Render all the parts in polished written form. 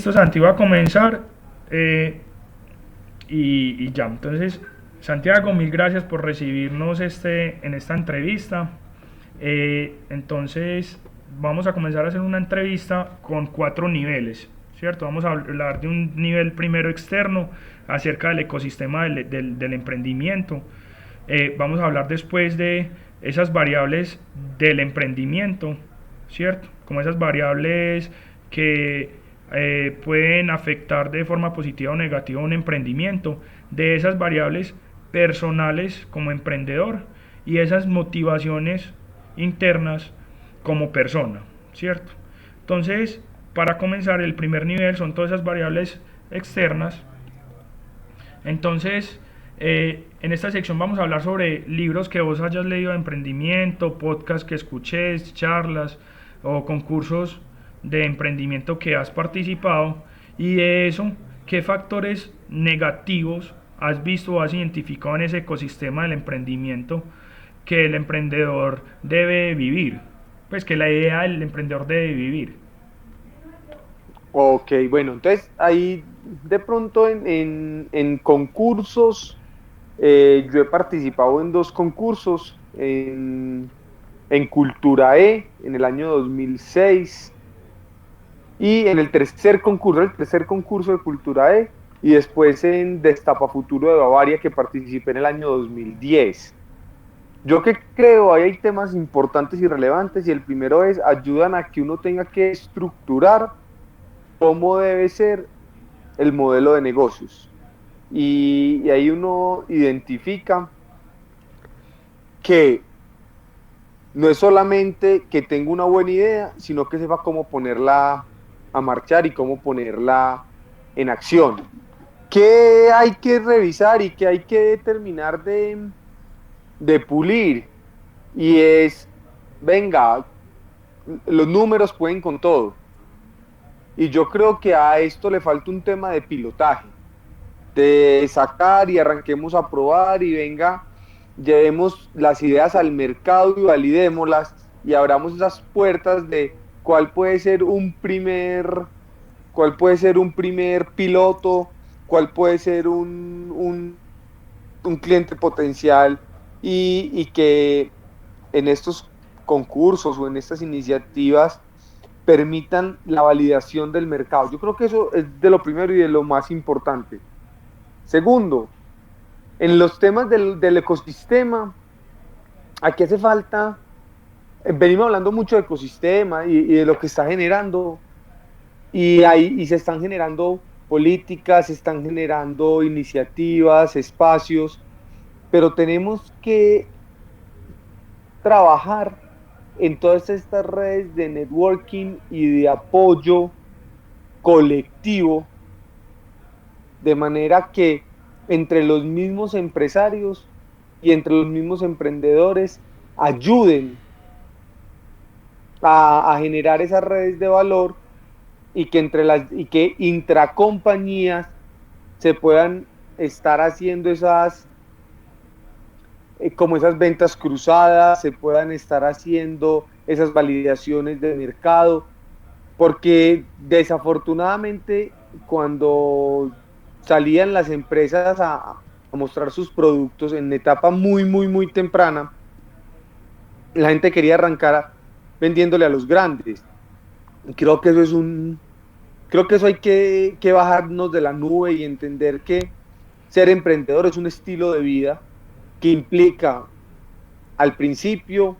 Listo, Santi, voy a comenzar y ya. Entonces, Santiago, mil gracias por recibirnos en esta entrevista. Entonces, vamos a comenzar a hacer una entrevista con 4 niveles, ¿cierto? Vamos a hablar de un nivel primero externo acerca del ecosistema del emprendimiento. Vamos a hablar después de esas variables del emprendimiento, ¿cierto? Como esas variables que pueden afectar de forma positiva o negativa un emprendimiento, de esas variables personales como emprendedor y esas motivaciones internas como persona, ¿cierto? Entonces, para comenzar, el primer nivel son todas esas variables externas. Entonces, en esta sección vamos a hablar sobre libros que vos hayas leído de emprendimiento, podcasts que escuches, charlas o concursos de emprendimiento que has participado, y de eso, qué factores negativos has visto o has identificado en ese ecosistema del emprendimiento que el emprendedor debe vivir, pues que la idea del emprendedor debe vivir. Ok, bueno, entonces ahí de pronto en concursos, yo he participado en dos concursos, en Cultura E en el año 2006 y en el tercer concurso de Cultura E, y después en Destapa Futuro de Bavaria, que participé en el año 2010. Yo que creo, ahí hay temas importantes y relevantes, y el primero es, ayudan a que uno tenga que estructurar cómo debe ser el modelo de negocios. Y ahí uno identifica que no es solamente que tenga una buena idea, sino que sepa cómo ponerla a marchar y cómo ponerla en acción. ¿Qué hay que revisar y qué hay que terminar de pulir? Y es, venga, los números pueden con todo. Y yo creo que a esto le falta un tema de pilotaje, de sacar y arranquemos a probar y venga, llevemos las ideas al mercado y validémoslas y abramos esas puertas de cuál puede ser un primer piloto, cuál puede ser un cliente potencial, y que en estos concursos o en estas iniciativas permitan la validación del mercado. Yo creo que eso es de lo primero y de lo más importante. Segundo, en los temas del ecosistema, aquí hace falta, venimos hablando mucho de ecosistema y de lo que está generando, y se están generando políticas, se están generando iniciativas, espacios, pero tenemos que trabajar en todas estas redes de networking y de apoyo colectivo, de manera que entre los mismos empresarios y entre los mismos emprendedores ayuden a generar esas redes de valor, y que intracompañías se puedan estar haciendo como esas ventas cruzadas, se puedan estar haciendo esas validaciones de mercado, porque desafortunadamente cuando salían las empresas a mostrar sus productos en etapa muy, muy, muy temprana, la gente quería arrancar vendiéndole a los grandes. Y creo que eso hay que bajarnos de la nube y entender que ser emprendedor es un estilo de vida que implica al principio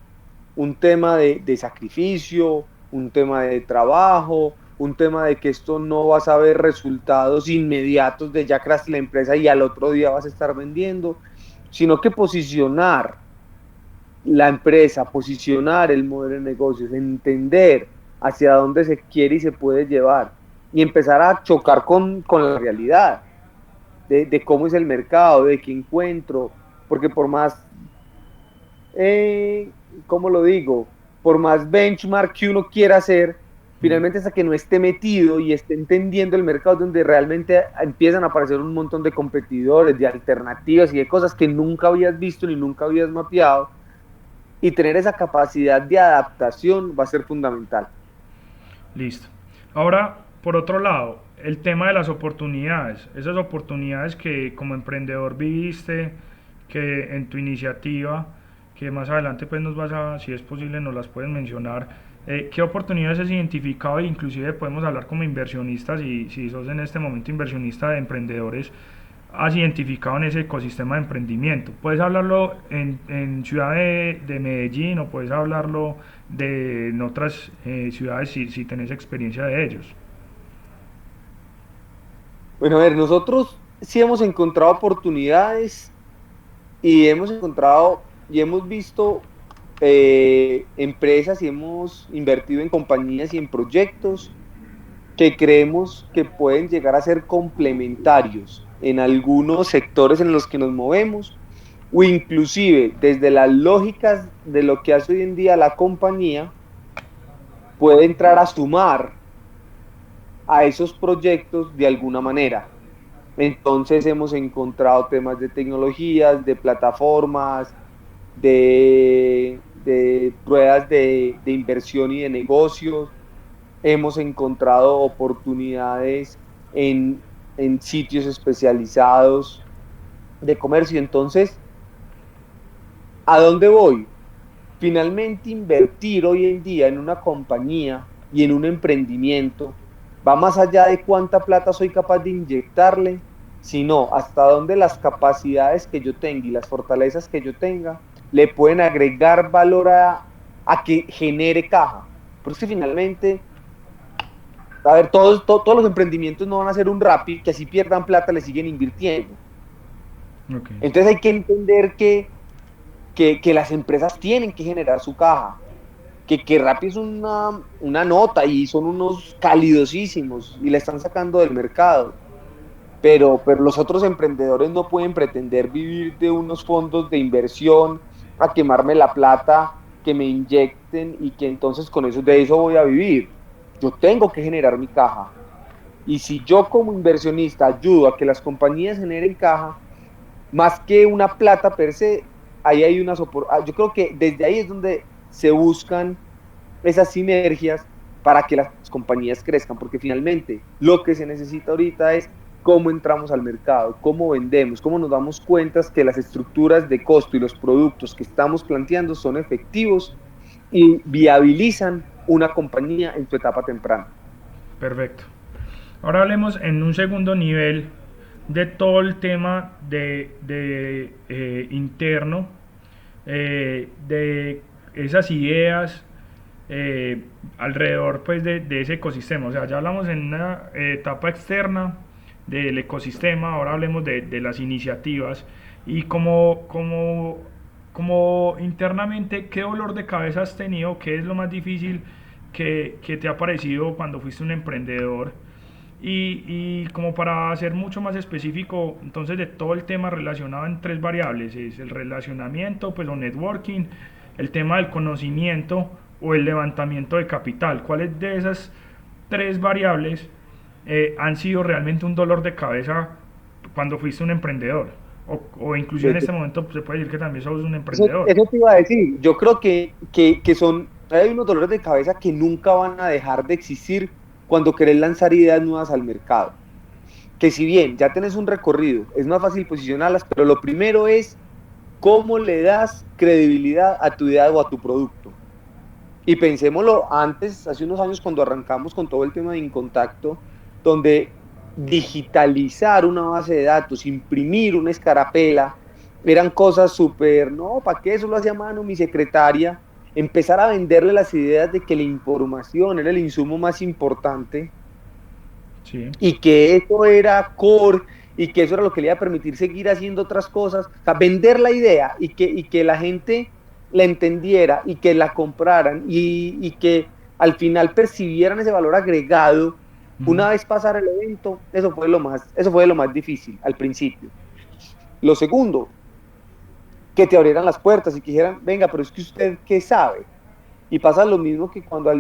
un tema de sacrificio, un tema de trabajo, un tema de que esto no vas a ver resultados inmediatos de ya creaste la empresa y al otro día vas a estar vendiendo, sino que posicionar la empresa, posicionar el modelo de negocios, entender hacia dónde se quiere y se puede llevar, y empezar a chocar con la realidad de cómo es el mercado, de qué encuentro, porque por más, eh, ¿cómo lo digo? Por más benchmark que uno quiera hacer, finalmente hasta que no esté metido y esté entendiendo el mercado, donde realmente empiezan a aparecer un montón de competidores, de alternativas y de cosas que nunca habías visto ni nunca habías mapeado, y tener esa capacidad de adaptación va a ser fundamental. Listo. Ahora, por otro lado, el tema de las oportunidades, esas oportunidades que como emprendedor viviste, que en tu iniciativa, que más adelante pues nos vas a, si es posible, nos las puedes mencionar, ¿qué oportunidades has identificado? E inclusive podemos hablar como inversionistas, y si sos en este momento inversionista de emprendedores, has identificado en ese ecosistema de emprendimiento. Puedes hablarlo en ciudad de Medellín, o puedes hablarlo en otras ciudades si tenés experiencia de ellos. Bueno, a ver, nosotros sí hemos encontrado oportunidades y hemos encontrado y hemos visto empresas y hemos invertido en compañías y en proyectos que creemos que pueden llegar a ser complementarios en algunos sectores en los que nos movemos o inclusive desde las lógicas de lo que hace hoy en día la compañía puede entrar a sumar a esos proyectos de alguna manera. Entonces hemos encontrado temas de tecnologías, de plataformas, de ruedas de inversión y de negocios. Hemos encontrado oportunidades en sitios especializados de comercio. Entonces, ¿a dónde voy? Finalmente, invertir hoy en día en una compañía y en un emprendimiento va más allá de cuánta plata soy capaz de inyectarle, sino hasta dónde las capacidades que yo tenga y las fortalezas que yo tenga le pueden agregar valor a que genere caja. Porque finalmente, a ver, todos los emprendimientos no van a ser un Rappi, que así pierdan plata, le siguen invirtiendo. Okay. Entonces hay que entender que las empresas tienen que generar su caja, que Rappi es una nota y son unos calidosísimos y la están sacando del mercado. Pero los otros emprendedores no pueden pretender vivir de unos fondos de inversión a quemarme la plata, que me inyecten y que entonces con eso de eso voy a vivir. Yo tengo que generar mi caja. Y si yo como inversionista ayudo a que las compañías generen caja, más que una plata per se, ahí hay yo creo que desde ahí es donde se buscan esas sinergias para que las compañías crezcan, porque finalmente lo que se necesita ahorita es cómo entramos al mercado, cómo vendemos, cómo nos damos cuenta que las estructuras de costo y los productos que estamos planteando son efectivos y viabilizan una compañía en su etapa temprana. Perfecto. Ahora hablemos en un segundo nivel de todo el tema de interno, de esas ideas alrededor pues de ese ecosistema. O sea, ya hablamos en una etapa externa del ecosistema, ahora hablemos de las iniciativas y como internamente, ¿qué dolor de cabeza has tenido? ¿Qué es lo más difícil que te ha parecido cuando fuiste un emprendedor? Y como para ser mucho más específico, entonces de todo el tema relacionado en tres variables, es el relacionamiento, pues o networking, el tema del conocimiento o el levantamiento de capital. ¿Cuáles de esas tres variables han sido realmente un dolor de cabeza cuando fuiste un emprendedor? O inclusive en este momento se puede decir que también sos un emprendedor. Eso te iba a decir, yo creo hay unos dolores de cabeza que nunca van a dejar de existir cuando querés lanzar ideas nuevas al mercado. Que si bien ya tenés un recorrido, es más fácil posicionarlas, pero lo primero es cómo le das credibilidad a tu idea o a tu producto. Y pensémoslo antes, hace unos años cuando arrancamos con todo el tema de Incontacto, donde digitalizar una base de datos, imprimir una escarapela, eran cosas súper, no, ¿para qué eso lo hacía a mano mi secretaria? Empezar a venderle las ideas de que la información era el insumo más importante Sí. y que eso era core y que eso era lo que le iba a permitir seguir haciendo otras cosas. O sea, vender la idea y que la gente la entendiera y que la compraran y que al final percibieran ese valor agregado una vez pasara el evento, eso fue lo más difícil al principio. Lo segundo, que te abrieran las puertas y que dijeran, venga, pero es que usted, ¿qué sabe? Y pasa lo mismo que cuando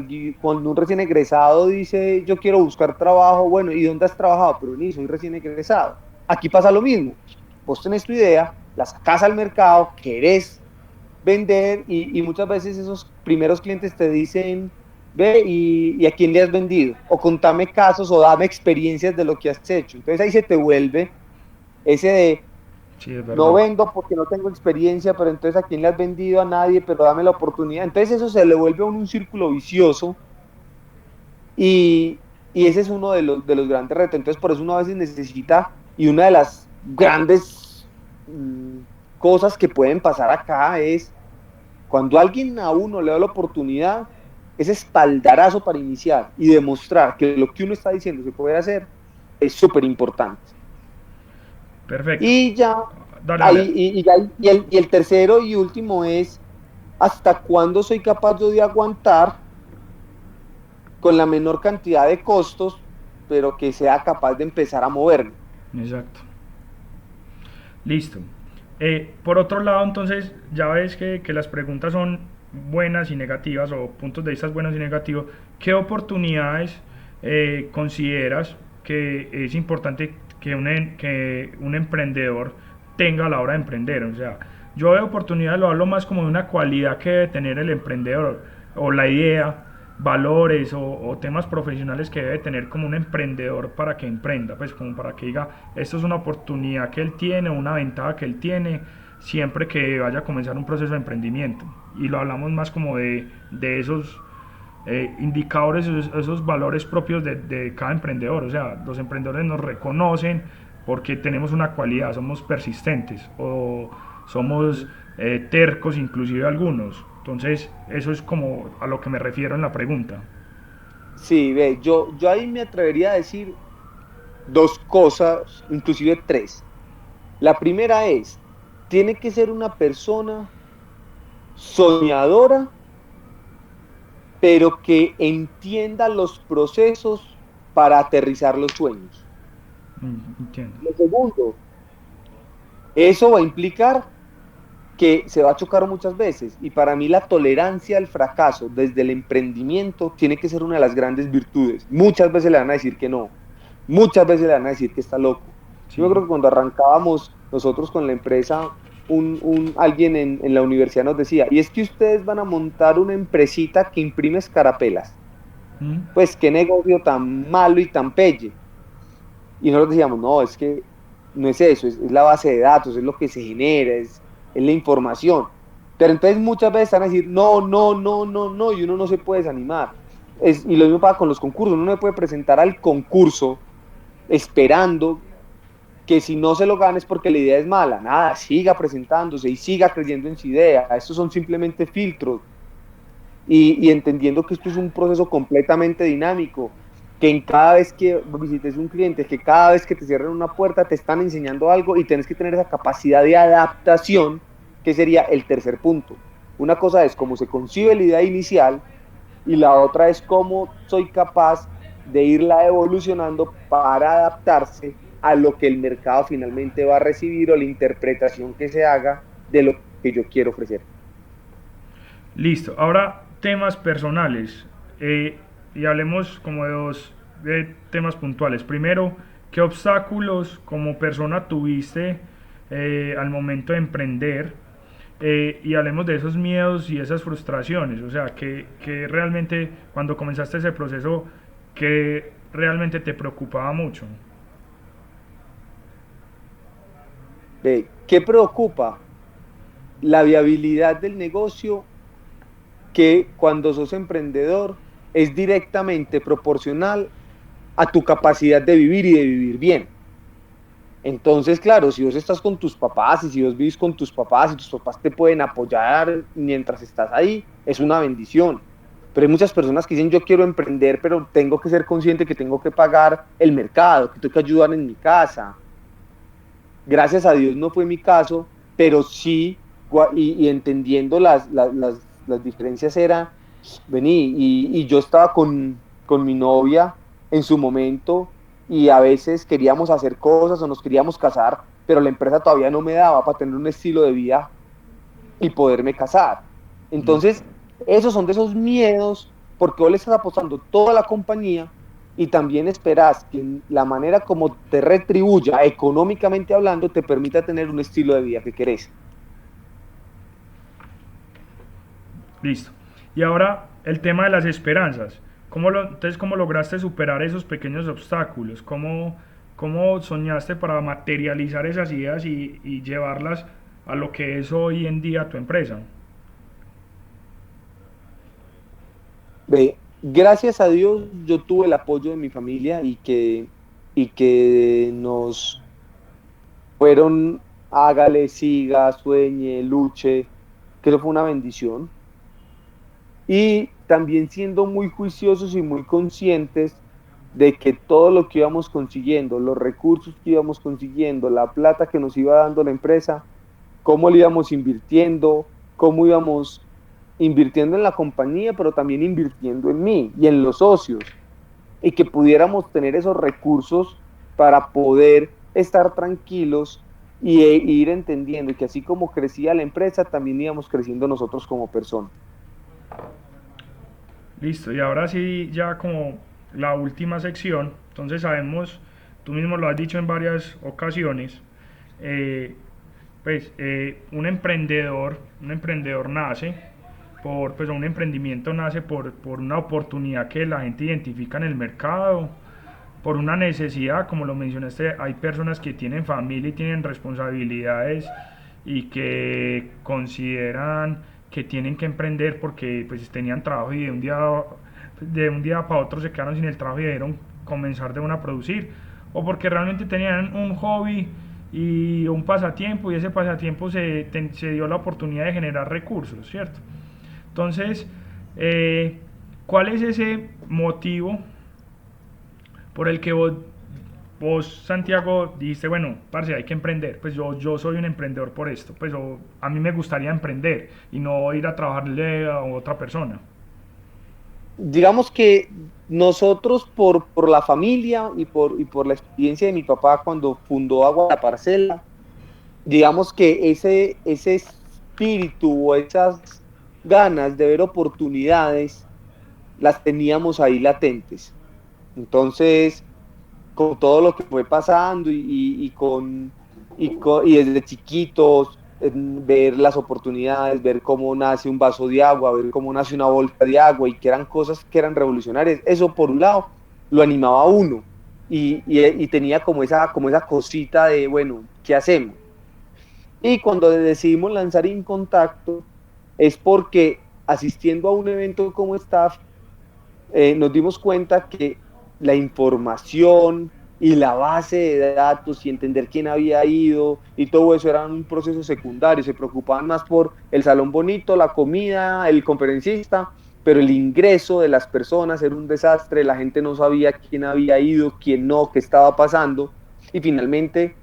un recién egresado dice, yo quiero buscar trabajo, bueno, ¿y dónde has trabajado? Pero ni soy recién egresado. Aquí pasa lo mismo. Vos tenés tu idea, la sacás al mercado, querés vender y muchas veces esos primeros clientes te dicen, ve, y a quién le has vendido, o contame casos o dame experiencias de lo que has hecho. Entonces ahí se te vuelve ese de, Sí, es no verdad. vendo porque no tengo experiencia, pero entonces a quién le has vendido, a nadie, pero dame la oportunidad. Entonces eso se le vuelve a uno un círculo vicioso y ese es uno de los grandes retos. Entonces por eso uno a veces necesita, y una de las grandes cosas que pueden pasar acá es cuando alguien a uno le da la oportunidad, ese espaldarazo para iniciar y demostrar que lo que uno está diciendo se puede hacer es súper importante. Perfecto. Y ya, Dale, dale. ahí, y el tercero y último es hasta cuándo soy capaz yo de aguantar con la menor cantidad de costos, pero que sea capaz de empezar a moverme. Exacto. Listo. Por otro lado, entonces, ya ves que las preguntas son buenas y negativas, o puntos de vista buenos y negativos. ¿Qué oportunidades consideras que es importante que un emprendedor tenga a la hora de emprender? O sea, yo veo oportunidades, lo hablo más como de una cualidad que debe tener el emprendedor, o la idea, valores o temas profesionales que debe tener como un emprendedor para que emprenda, pues como para que diga, esto es una oportunidad que él tiene, una ventaja que él tiene, siempre que vaya a comenzar un proceso de emprendimiento. Y lo hablamos más como de esos indicadores, esos valores propios de cada emprendedor. O sea, los emprendedores nos reconocen porque tenemos una cualidad, somos persistentes o somos tercos inclusive algunos. Entonces, eso es como a lo que me refiero en la pregunta. Sí, ve, yo ahí me atrevería a decir dos cosas, inclusive tres. La primera es, tiene que ser una persona soñadora, pero que entienda los procesos para aterrizar los sueños. Entiendo. Lo segundo, eso va a implicar que se va a chocar muchas veces y para mí la tolerancia al fracaso desde el emprendimiento tiene que ser una de las grandes virtudes. Muchas veces le van a decir que no, muchas veces le van a decir que está loco. Yo me Sí. creo que cuando arrancábamos nosotros con la empresa, alguien en la universidad nos decía, y es que ustedes van a montar una empresita que imprime escarapelas. ¿Mm? Pues qué negocio tan malo y tan pelle. Y nosotros decíamos, no, es que no es eso, es la base de datos, es lo que se genera, es la información. Pero entonces muchas veces están a decir, no, no, no, no, no, y uno no se puede desanimar. Y lo mismo pasa con los concursos, uno no se puede presentar al concurso esperando que si no se lo gane es porque la idea es mala. Nada, siga presentándose y siga creyendo en su idea. Estos son simplemente filtros y entendiendo que esto es un proceso completamente dinámico, que en cada vez que visites un cliente, que cada vez que te cierran una puerta te están enseñando algo y tienes que tener esa capacidad de adaptación, que sería el tercer punto. Una cosa es cómo se concibe la idea inicial y la otra es cómo soy capaz de irla evolucionando para adaptarse a lo que el mercado finalmente va a recibir o la interpretación que se haga de lo que yo quiero ofrecer. Listo. Ahora, temas personales. Y hablemos como de dos temas puntuales. Primero, ¿qué obstáculos como persona tuviste al momento de emprender? Y hablemos de esos miedos y esas frustraciones. O sea, que realmente cuando comenzaste ese proceso, que realmente te preocupaba mucho. ¿Qué preocupa? La viabilidad del negocio que cuando sos emprendedor es directamente proporcional a tu capacidad de vivir y de vivir bien. Entonces, claro, si vos estás con tus papás y si vos vivís con tus papás y tus papás te pueden apoyar mientras estás ahí, es una bendición. Pero hay muchas personas que dicen, yo quiero emprender, pero tengo que ser consciente que tengo que pagar el mercado, que tengo que ayudar en mi casa. Gracias a Dios no fue mi caso, pero sí, y entendiendo las diferencias era, vení, y yo estaba con mi novia en su momento y a veces queríamos hacer cosas o nos queríamos casar, pero la empresa todavía no me daba para tener un estilo de vida y poderme casar. Listo. Entonces, esos son de esos miedos porque vos le estás apostando toda la compañía y también esperas que la manera como te retribuya económicamente hablando te permita tener un estilo de vida que querés. Listo. Y ahora, el tema de las esperanzas. Entonces, ¿cómo lograste superar esos pequeños obstáculos? ¿Cómo soñaste para materializar esas ideas y llevarlas a lo que es hoy en día tu empresa? Gracias a Dios yo tuve el apoyo de mi familia y que nos fueron, hágale, siga, sueñe, luche, que eso fue una bendición. Y también siendo muy juiciosos y muy conscientes de que todo lo que íbamos consiguiendo, los recursos que íbamos consiguiendo, la plata que nos iba dando la empresa, cómo le íbamos invirtiendo, cómo íbamos invirtiendo en la compañía, pero también invirtiendo en mí y en los socios, y que pudiéramos tener esos recursos para poder estar tranquilos y ir entendiendo que así como crecía la empresa, también íbamos creciendo nosotros como personas. Listo, y ahora sí, ya como la última sección, entonces sabemos, tú mismo lo has dicho en varias ocasiones, eh, un emprendedor nace pues un emprendimiento nace por una oportunidad que la gente identifica en el mercado, por una necesidad, como lo mencionaste, hay personas que tienen familia y tienen responsabilidades y que consideran que tienen que emprender porque pues tenían trabajo y de un día para otro se quedaron sin el trabajo y debieron comenzar de una a producir, o porque realmente tenían un hobby y un pasatiempo y ese pasatiempo se dio la oportunidad de generar recursos, ¿cierto? Entonces, ¿cuál es ese motivo por el que vos, Santiago, dijiste, bueno, parce, hay que emprender? Pues yo soy un emprendedor por esto, pues a mí me gustaría emprender y no ir a trabajarle a otra persona. Digamos que nosotros por la familia y por la experiencia de mi papá cuando fundó Agua La Parcela, digamos que ese espíritu o esas ganas de ver oportunidades las teníamos ahí latentes. Entonces, con todo lo que fue pasando y desde chiquitos, ver las oportunidades, ver cómo nace un vaso de agua, ver cómo nace una bolsa de agua y que eran cosas que eran revolucionarias. Eso por un lado lo animaba a uno y tenía como esa cosita de, bueno, ¿qué hacemos? Y cuando decidimos lanzar Incontacto es porque asistiendo a un evento como staff, nos dimos cuenta que la información y la base de datos y entender quién había ido y todo eso era un proceso secundario, se preocupaban más por el salón bonito, la comida, el conferencista, pero el ingreso de las personas era un desastre, la gente no sabía quién había ido, quién no, qué estaba pasando, y finalmente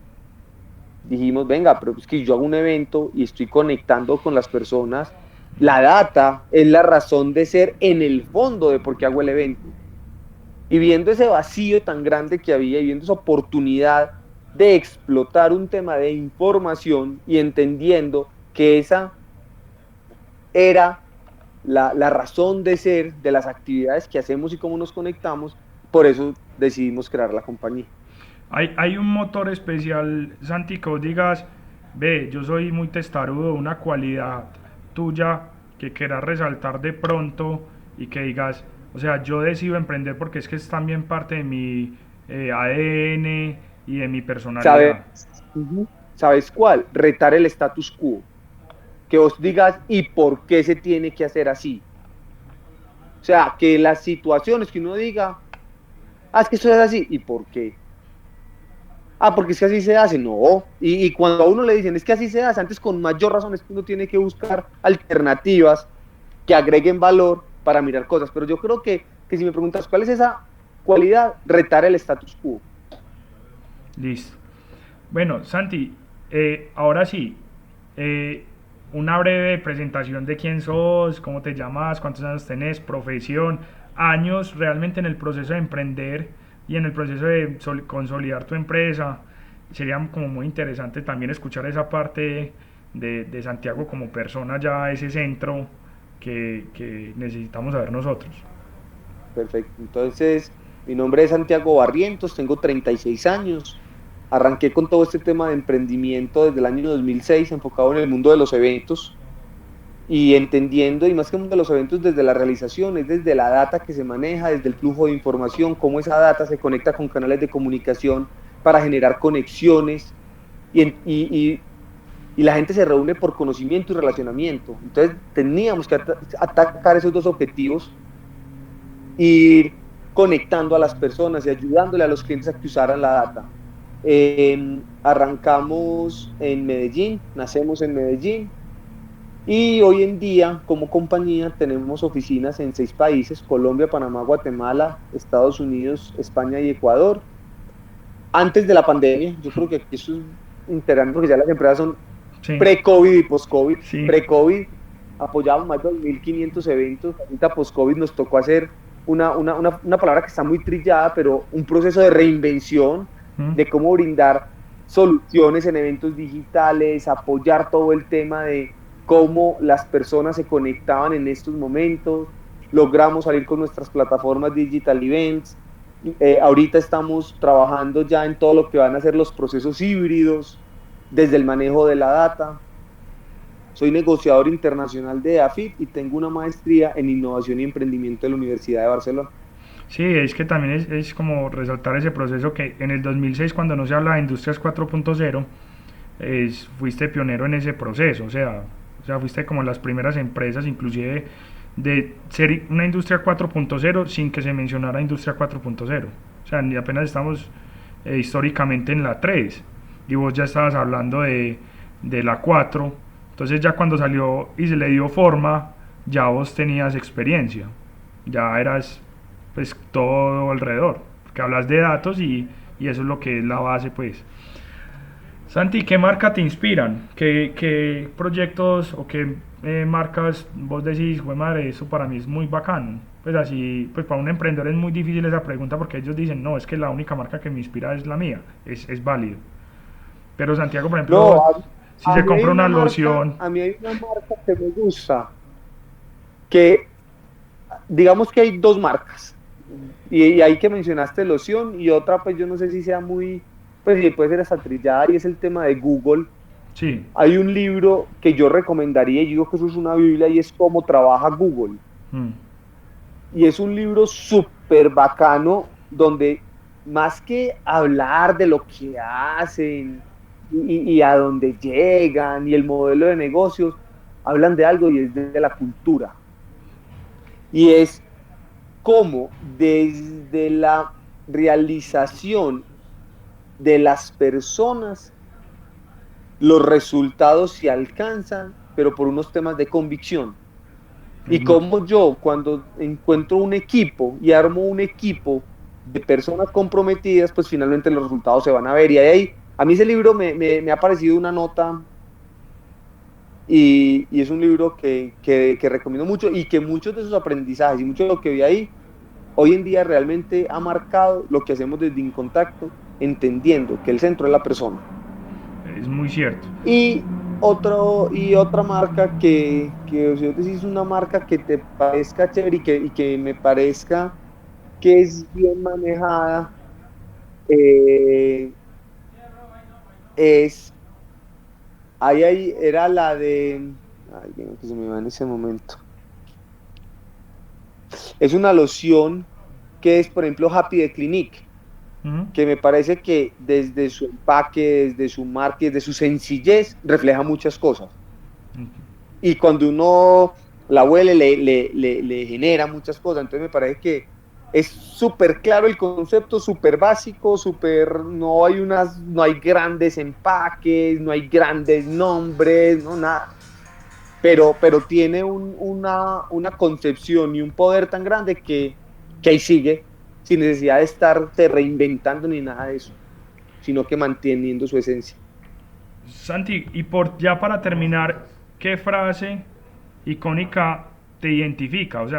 dijimos, venga, pero es que yo hago un evento y estoy conectando con las personas, la data es la razón de ser en el fondo de por qué hago el evento. Y viendo ese vacío tan grande que había y viendo esa oportunidad de explotar un tema de información y entendiendo que esa era la razón de ser de las actividades que hacemos y cómo nos conectamos, por eso decidimos crear la compañía. Hay un motor especial, Santi, que vos digas, ve, yo soy muy testarudo, una cualidad tuya que quieras resaltar de pronto y que digas, o sea, yo decido emprender porque es que es también parte de mi ADN y de mi ¿Sabes? personalidad. ¿Sabes cuál? Retar el status quo. Que vos digas, ¿y por qué se tiene que hacer así? O sea, que las situaciones que uno diga, es que eso es así, ¿y por qué? Porque es que así se hace, no. Y cuando a uno le dicen, es que así se hace, antes con mayor razón es que uno tiene que buscar alternativas que agreguen valor para mirar cosas. Pero yo creo que si me preguntas cuál es esa cualidad, retar el status quo. Listo. Bueno, Santi, ahora sí, eh, una breve presentación de quién sos, cómo te llamas, cuántos años tenés, profesión, años realmente en el proceso de emprender y en el proceso de consolidar tu empresa. Sería como muy interesante también escuchar esa parte de Santiago como persona, ya ese centro que necesitamos saber nosotros. Perfecto. Entonces, mi nombre es Santiago Barrientos, tengo 36 años. Arranqué con todo este tema de emprendimiento desde el año 2006, enfocado en el mundo de los eventos. y entendiendo, y más que uno de los eventos desde la realización, es desde la data que se maneja, desde el flujo de información, cómo esa data se conecta con canales de comunicación para generar conexiones, y la gente se reúne por conocimiento y relacionamiento. Entonces teníamos que atacar esos dos objetivos, ir conectando a las personas y ayudándole a los clientes a que usaran la data. Arrancamos en Medellín, nacemos en Medellín, y hoy en día, como compañía, tenemos oficinas en 6 países: Colombia, Panamá, Guatemala, Estados Unidos, España y Ecuador. Antes de la pandemia, yo creo que aquí eso es interesante porque ya las empresas son Sí, pre-COVID y post-COVID. sí. Pre-COVID apoyábamos más de 2.500 eventos. Ahorita post-COVID nos tocó hacer una palabra que está muy trillada, pero un proceso de reinvención ¿Mm? de cómo brindar soluciones en eventos digitales, apoyar todo el tema de cómo las personas se conectaban en estos momentos. Logramos salir con nuestras plataformas Digital Events. Ahorita estamos trabajando ya en todo lo que van a ser los procesos híbridos, desde el manejo de la data. Soy negociador internacional de AFIT y tengo una maestría en innovación y emprendimiento de la Universidad de Barcelona. Sí, es que también es como resaltar ese proceso que en el 2006, cuando no se habla de Industrias 4.0, fuiste pionero en ese proceso, o sea, fuiste como las primeras empresas, inclusive de ser una industria 4.0 sin que se mencionara industria 4.0. O sea, ni apenas estamos históricamente en la 3 y vos ya estabas hablando de la 4. Entonces ya cuando salió y se le dio forma, ya vos tenías experiencia, ya eras pues todo alrededor, porque hablas de datos y eso es lo que es la base pues. Santi, ¿qué marca te inspiran? ¿Qué proyectos o qué marcas vos decís, güey madre, eso para mí es muy bacano? Pues así, pues para un emprendedor es muy difícil esa pregunta porque ellos dicen, no, es que la única marca que me inspira es la mía, es válido. Pero Santiago, por ejemplo, No, si se mí hay compra una una marca, loción, a mí hay una marca que me gusta, que digamos que hay dos marcas, y ahí que mencionaste loción, y otra pues yo no sé si sea muy, pues sí, puede ser hasta trillada, y es el tema de Google. sí, Hay un libro que yo recomendaría, y yo digo que eso es una Biblia, y es Cómo trabaja Google. mm, Y es un libro súper bacano, donde más que hablar de lo que hacen y a dónde llegan y el modelo de negocios, hablan de algo, y es de la cultura. Y es cómo desde la realización de las personas los resultados se alcanzan, pero por unos temas de convicción. es Y muy, como yo, cuando encuentro un equipo y armo un equipo de personas comprometidas, pues finalmente los resultados se van a ver. Y ahí, a mí ese libro me ha parecido una nota, y es un libro que recomiendo mucho, y que muchos de sus aprendizajes y mucho de lo que vi ahí, hoy en día realmente ha marcado lo que hacemos desde Incontacto, entendiendo que el centro es la persona. es muy cierto. Y, otra marca que o sea, es una marca que te parezca chévere, y que me parezca que es bien manejada, eh, es, ahí era la de, ay, que se me va en ese momento. Es una loción que es, por ejemplo, Happy de Clinique, ¿Mm? que me parece que desde su empaque, desde su marca, desde su sencillez, refleja muchas cosas. Y cuando uno la huele, le genera muchas cosas. Entonces me parece que es súper claro el concepto, súper básico, súper, no hay grandes empaques, no hay grandes nombres, no nada. Pero tiene una concepción y un poder tan grande que ahí sigue, sin necesidad de estarse reinventando ni nada de eso, sino que manteniendo su esencia. Santi, y por ya para terminar, ¿qué frase icónica te identifica? O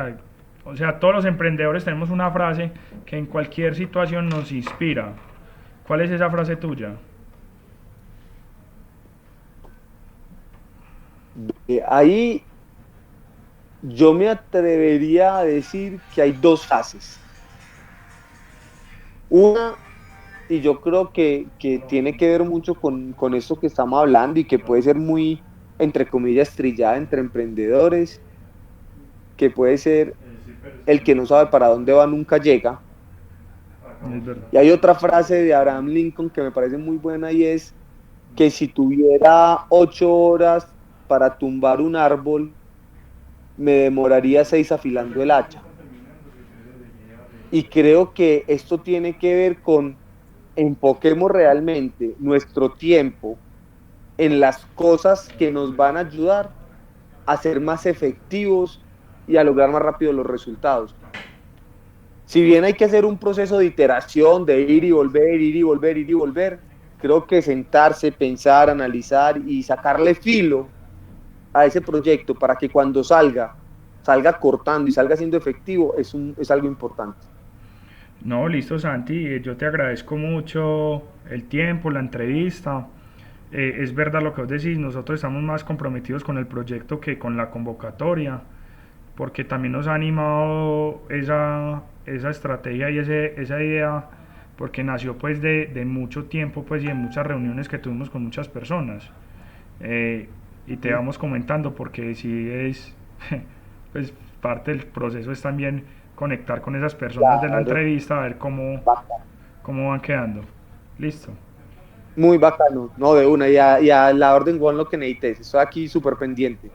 sea, todos los emprendedores tenemos una frase que en cualquier situación nos inspira. ¿Cuál es esa frase tuya? Ahí yo me atrevería a decir que hay dos fases. Una, y yo creo que tiene que ver mucho con esto que estamos hablando, y que puede ser muy, entre comillas, trillada entre emprendedores, que puede ser el que no sabe para dónde va nunca llega. Es verdad. Y hay otra frase de Abraham Lincoln que me parece muy buena y es que si tuviera 8 horas para tumbar un árbol, me demoraría 6 afilando el hacha. Y creo que esto tiene que ver con enfoquemos realmente nuestro tiempo en las cosas que nos van a ayudar a ser más efectivos y a lograr más rápido los resultados. Si bien hay que hacer un proceso de iteración, de ir y volver, ir y volver, ir y volver, creo que sentarse, pensar, analizar y sacarle filo a ese proyecto para que cuando salga cortando y salga siendo efectivo, es algo importante. No, listo Santi, yo te agradezco mucho el tiempo, la entrevista. Es verdad lo que vos decís, nosotros estamos más comprometidos con el proyecto que con la convocatoria, porque también nos ha animado esa estrategia y esa idea, porque nació pues de mucho tiempo pues y de muchas reuniones que tuvimos con muchas personas. Eh, y te vamos comentando porque si es, pues parte del proceso es también conectar con esas personas de la Claro, entrevista, a ver cómo van quedando. Listo. muy bacano, no de una, y a la orden Juan lo que necesites, estoy aquí súper pendiente.